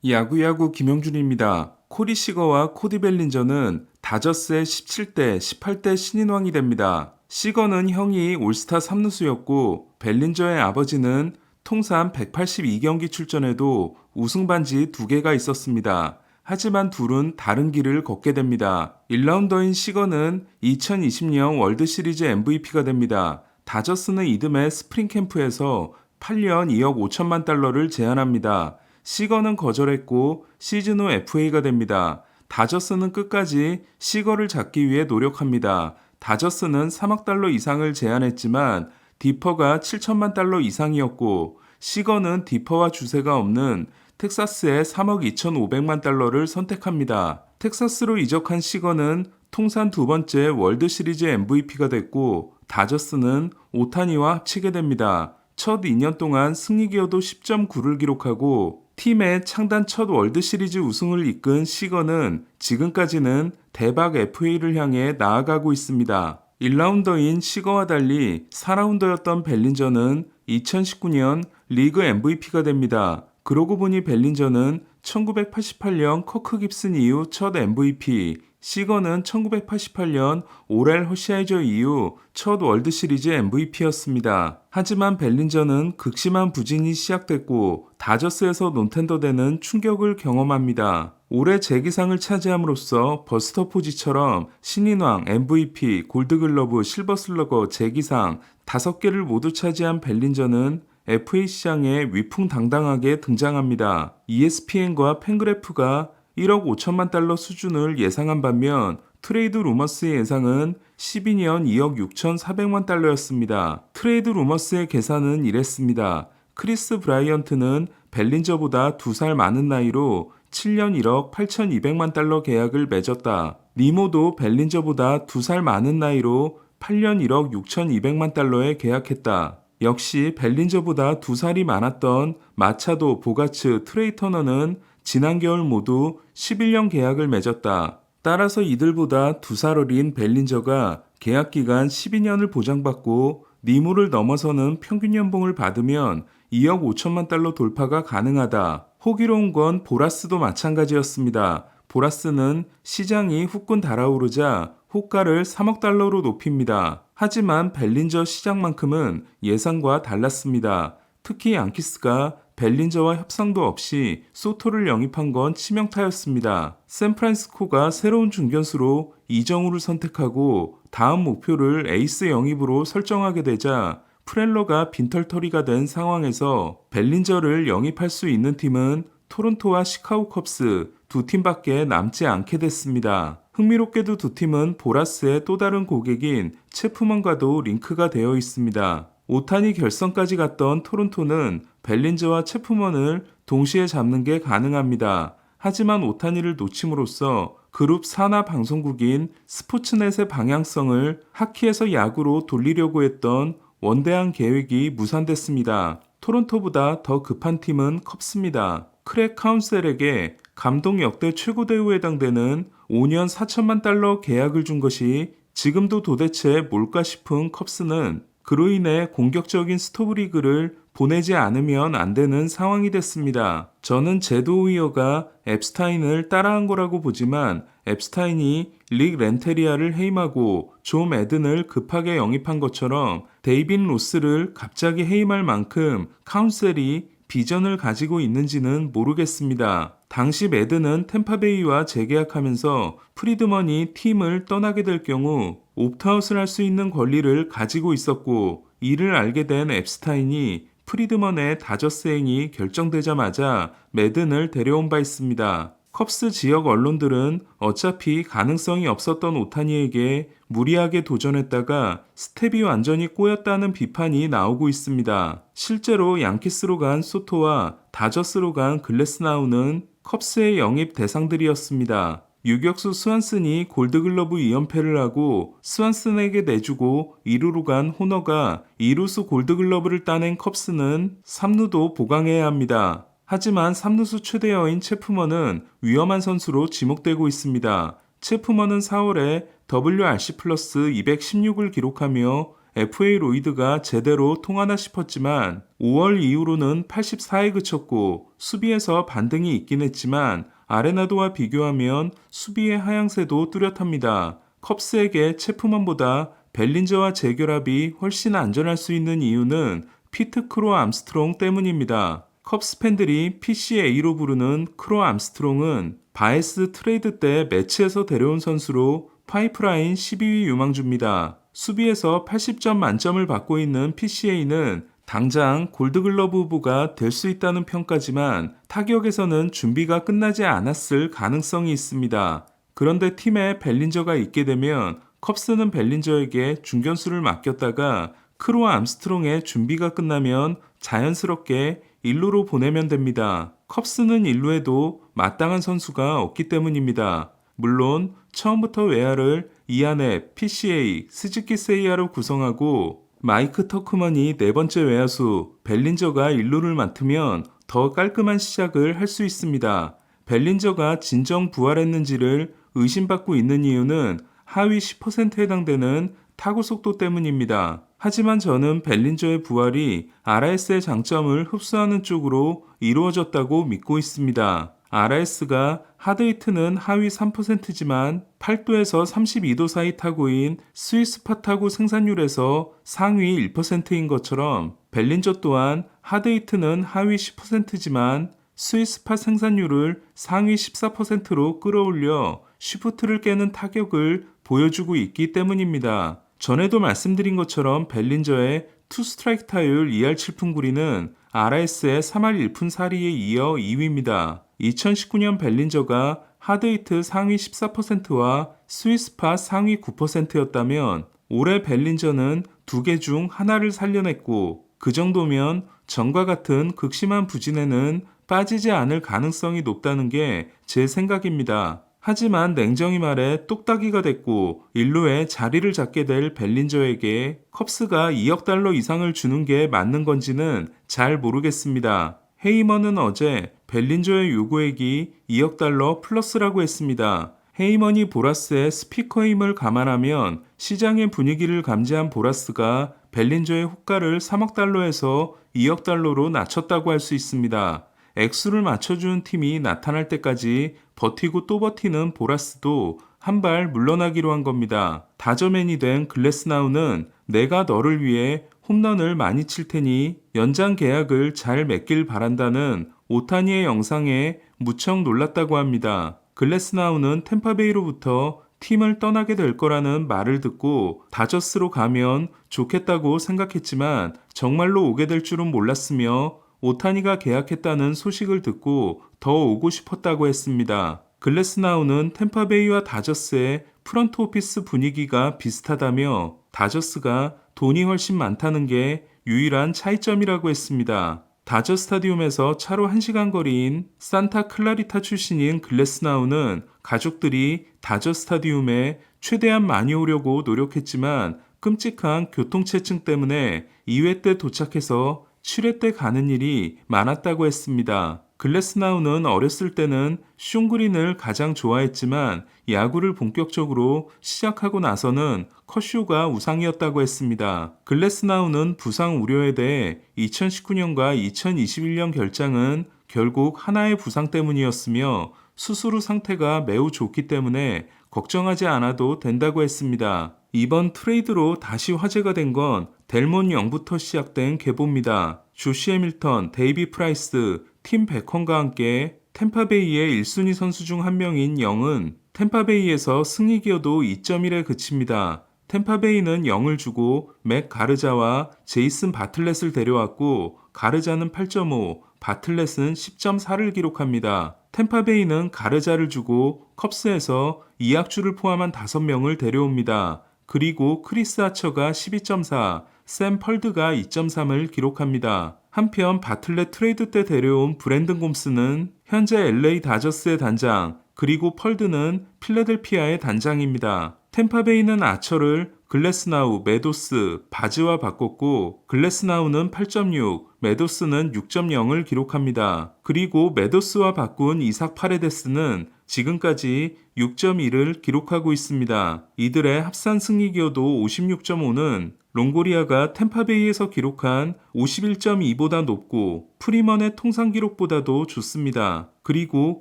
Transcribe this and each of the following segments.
야구야구 김영준입니다. 코디 시거와 코디 벨린저는 다저스의 17대, 18대 신인왕이 됩니다. 시거는 형이 올스타 3루수였고 벨린저의 아버지는 통산 182경기 출전에도 우승 반지 2개가 있었습니다. 하지만 둘은 다른 길을 걷게 됩니다. 1라운더인 시거는 2020년 월드시리즈 MVP가 됩니다. 다저스는 이듬해 스프링 캠프에서 8년 2억 5천만 달러를 제안합니다. 시거는 거절했고 시즌 후 FA가 됩니다. 다저스는 끝까지 시거를 잡기 위해 노력합니다. 다저스는 3억 달러 이상을 제안했지만 디퍼가 7천만 달러 이상이었고 시거는 디퍼와 주세가 없는 텍사스의 3억 2,500만 달러를 선택합니다. 텍사스로 이적한 시거는 통산 두 번째 월드시리즈 MVP가 됐고 다저스는 오타니와 합치게 됩니다. 첫 2년 동안 승리 기여도 10.9를 기록하고 팀의 창단 첫 월드시리즈 우승을 이끈 시거는 지금까지는 대박 FA를 향해 나아가고 있습니다. 1라운더인 시거와 달리 4라운더였던 벨린저는 2019년 리그 MVP가 됩니다. 그러고 보니 벨린저는 1988년 커크 깁슨 이후 첫 MVP, 시거는 1988년 오렐 허시아이저 이후 첫 월드시리즈 MVP였습니다. 하지만 벨린저는 극심한 부진이 시작됐고 다저스에서 논텐더 되는 충격을 경험합니다. 올해 재기상을 차지함으로써 버스터 포지처럼 신인왕, MVP, 골드글러브, 실버슬러거, 재기상 5개를 모두 차지한 벨린저는 FA 시장에 위풍당당하게 등장합니다. ESPN과 팬그래프가 1억 5천만 달러 수준을 예상한 반면 트레이드 루머스의 예상은 12년 2억 6,400만 달러였습니다. 트레이드 루머스의 계산은 이랬습니다. 크리스 브라이언트는 벨린저보다 2살 많은 나이로 7년 1억 8,200만 달러 계약을 맺었다. 니모도 벨린저보다 2살 많은 나이로 8년 1억 6,200만 달러에 계약했다. 역시 벨린저보다 2살이 많았던 마차도, 보가츠, 트레이 터너는 지난 겨울 모두 11년 계약을 맺었다. 따라서 이들보다 2살 어린 벨린저가 계약 기간 12년을 보장받고 니모를 넘어서는 평균 연봉을 받으면 2억 5천만 달러 돌파가 가능하다. 호기로운 건 보라스도 마찬가지였습니다. 보라스는 시장이 후끈 달아오르자 호가를 3억 달러로 높입니다. 하지만 벨린저 시장만큼은 예상과 달랐습니다. 특히 양키스가 벨린저와 협상도 없이 소토를 영입한 건 치명타였습니다. 샌프란시스코가 새로운 중견수로 이정우를 선택하고 다음 목표를 에이스 영입으로 설정하게 되자 프렐러가 빈털터리가 된 상황에서 벨린저를 영입할 수 있는 팀은 토론토와 시카고 컵스 두 팀밖에 남지 않게 됐습니다. 흥미롭게도 두 팀은 보라스의 또 다른 고객인 체프먼과도 링크가 되어 있습니다. 오타니 결선까지 갔던 토론토는 벨린저와 체프먼을 동시에 잡는 게 가능합니다. 하지만 오타니를 놓침으로써 그룹 산하 방송국인 스포츠넷의 방향성을 하키에서 야구로 돌리려고 했던 원대한 계획이 무산됐습니다. 토론토보다 더 급한 팀은 컵스입니다. 크랙 카운셀에게 감독 역대 최고 대우에 해당되는 5년 4천만 달러 계약을 준 것이 지금도 도대체 뭘까 싶은 컵스는 그로 인해 공격적인 스토브리그를 보내지 않으면 안 되는 상황이 됐습니다. 저는 제도 우이어가 앱스타인을 따라한 거라고 보지만 앱스타인이 릭 렌테리아를 해임하고 조 매든을 급하게 영입한 것처럼 데이빈 로스를 갑자기 해임할 만큼 카운셀이 비전을 가지고 있는지는 모르겠습니다. 당시 매든은 템파베이와 재계약하면서 프리드먼이 팀을 떠나게 될 경우 옵트아웃을 할 수 있는 권리를 가지고 있었고 이를 알게 된 앱스타인이 프리드먼의 다저스 행이 결정되자마자 매든을 데려온 바 있습니다. 컵스 지역 언론들은 어차피 가능성이 없었던 오타니에게 무리하게 도전했다가 스텝이 완전히 꼬였다는 비판이 나오고 있습니다. 실제로 양키스로 간 소토와 다저스로 간 글래스나우는 컵스의 영입 대상들이었습니다. 유격수 스완슨이 골드글러브 2연패를 하고 스완슨에게 내주고 2루로 간 호너가 2루수 골드글러브를 따낸 컵스는 3루도 보강해야 합니다. 하지만 3루수 최대여인 체프먼은 위험한 선수로 지목되고 있습니다. 체프먼은 4월에 WRC 플러스 216을 기록하며 FA 로이드가 제대로 통하나 싶었지만 5월 이후로는 84에 그쳤고 수비에서 반등이 있긴 했지만 아레나도와 비교하면 수비의 하향세도 뚜렷합니다. 컵스에게 체프먼보다 벨린저와 재결합이 훨씬 안전할 수 있는 이유는 피트 크로 암스트롱 때문입니다. 컵스 팬들이 PCA로 부르는 크로 암스트롱은 바에스 트레이드 때 매치에서 데려온 선수로 파이프라인 12위 유망주입니다. 수비에서 80점 만점을 받고 있는 PCA는 당장 골드글러브 후보가 될 수 있다는 평가지만 타격에서는 준비가 끝나지 않았을 가능성이 있습니다. 그런데 팀에 벨린저가 있게 되면 컵스는 벨린저에게 중견수를 맡겼다가 크로 암스트롱의 준비가 끝나면 자연스럽게 1루로 보내면 됩니다. 컵스는 1루에도 마땅한 선수가 없기 때문입니다. 물론 처음부터 외야를 이안에 PCA, 스즈키 세이야로 구성하고 마이크 터크먼이 네 번째 외야수, 벨린저가 1루를 맡으면 더 깔끔한 시작을 할 수 있습니다. 벨린저가 진정 부활했는지를 의심받고 있는 이유는 하위 10%에 해당되는 타구 속도 때문입니다. 하지만 저는 벨린저의 부활이 RS의 장점을 흡수하는 쪽으로 이루어졌다고 믿고 있습니다. RS가 하드히트는 하위 3%지만 8도에서 32도 사이 타구인 스위스파 타구 생산률에서 상위 1%인 것처럼 벨린저 또한 하드히트는 하위 10%지만 스위스파 생산률을 상위 14%로 끌어올려 쉬프트를 깨는 타격을 보여주고 있기 때문입니다. 전에도 말씀드린 것처럼 벨린저의 투 스트라이크 타율 2할 7푼 9리는 RS의 3할 1푼 4리에 이어 2위입니다. 2019년 벨린저가 하드히트 상위 14%와 스위스파 상위 9%였다면 올해 벨린저는 두 개 중 하나를 살려냈고 그 정도면 전과 같은 극심한 부진에는 빠지지 않을 가능성이 높다는 게 제 생각입니다. 하지만 냉정히 말해 똑딱이가 됐고 1루에 자리를 잡게 될 벨린저에게 컵스가 2억 달러 이상을 주는 게 맞는 건지는 잘 모르겠습니다. 헤이먼은 어제 벨린저의 요구액이 2억 달러 플러스라고 했습니다. 헤이먼이 보라스의 스피커 힘을 감안하면 시장의 분위기를 감지한 보라스가 벨린저의 호가를 3억 달러에서 2억 달러로 낮췄다고 할 수 있습니다. 액수를 맞춰주는 팀이 나타날 때까지 버티고 또 버티는 보라스도 한 발 물러나기로 한 겁니다. 다저맨이 된 글래스나우는 내가 너를 위해 홈런을 많이 칠 테니 연장 계약을 잘 맺길 바란다는 오타니의 영상에 무척 놀랐다고 합니다. 글래스나우는 템파베이로부터 팀을 떠나게 될 거라는 말을 듣고 다저스로 가면 좋겠다고 생각했지만 정말로 오게 될 줄은 몰랐으며 오타니가 계약했다는 소식을 듣고 더 오고 싶었다고 했습니다. 글래스나우는 템파베이와 다저스의 프런트 오피스 분위기가 비슷하다며 다저스가 돈이 훨씬 많다는 게 유일한 차이점이라고 했습니다. 다저 스타디움에서 차로 1시간 거리인 산타 클라리타 출신인 글래스나우는 가족들이 다저 스타디움에 최대한 많이 오려고 노력했지만 끔찍한 교통체증 때문에 2회 때 도착해서 7회 때 가는 일이 많았다고 했습니다. 글래스나우는 어렸을 때는 숑그린을 가장 좋아했지만 야구를 본격적으로 시작하고 나서는 커쇼가 우상이었다고 했습니다. 글래스나우는 부상 우려에 대해 2019년과 2021년 결장은 결국 하나의 부상 때문이었으며 수술 후 상태가 매우 좋기 때문에 걱정하지 않아도 된다고 했습니다. 이번 트레이드로 다시 화제가 된 건 델몬 영부터 시작된 계보입니다. 조시 해밀턴, 데이비 프라이스, 팀 베컨과 함께 템파베이의 1순위 선수 중 한 명인 영은 템파베이에서 승리 기여도 2.1에 그칩니다. 템파베이는 0을 주고 맥 가르자와 제이슨 바틀렛을 데려왔고 가르자는 8.5, 바틀렛은 10.4를 기록합니다. 템파베이는 가르자를 주고 컵스에서 이학주를 포함한 5명을 데려옵니다. 그리고 크리스 아처가 12.4, 샘 펄드가 2.3을 기록합니다. 한편 바틀렛 트레이드 때 데려온 브랜든 곰스는 현재 LA 다저스의 단장, 그리고 펄드는 필라델피아의 단장입니다. 템파베이는 아처를 글래스나우, 메도스, 바즈와 바꿨고 글래스나우는 8.6, 메도스는 6.0을 기록합니다. 그리고 메도스와 바꾼 이삭 파레데스는 지금까지 6.1을 기록하고 있습니다. 이들의 합산 승리 기여도 56.5는 롱고리아가 템파베이에서 기록한 51.2보다 높고 프리먼의 통산 기록보다도 좋습니다. 그리고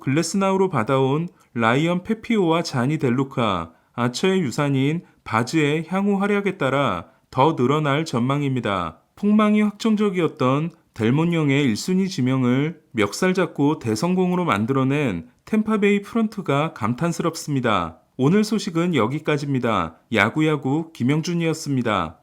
글래스나우로 받아온 라이언 페피오와 자니 델루카, 아처의 유산인 바즈의 향후 활약에 따라 더 늘어날 전망입니다. 폭망이 확정적이었던 델몬영의 1순위 지명을 멱살 잡고 대성공으로 만들어낸 템파베이 프런트가 감탄스럽습니다. 오늘 소식은 여기까지입니다. 야구야구 김영준이었습니다.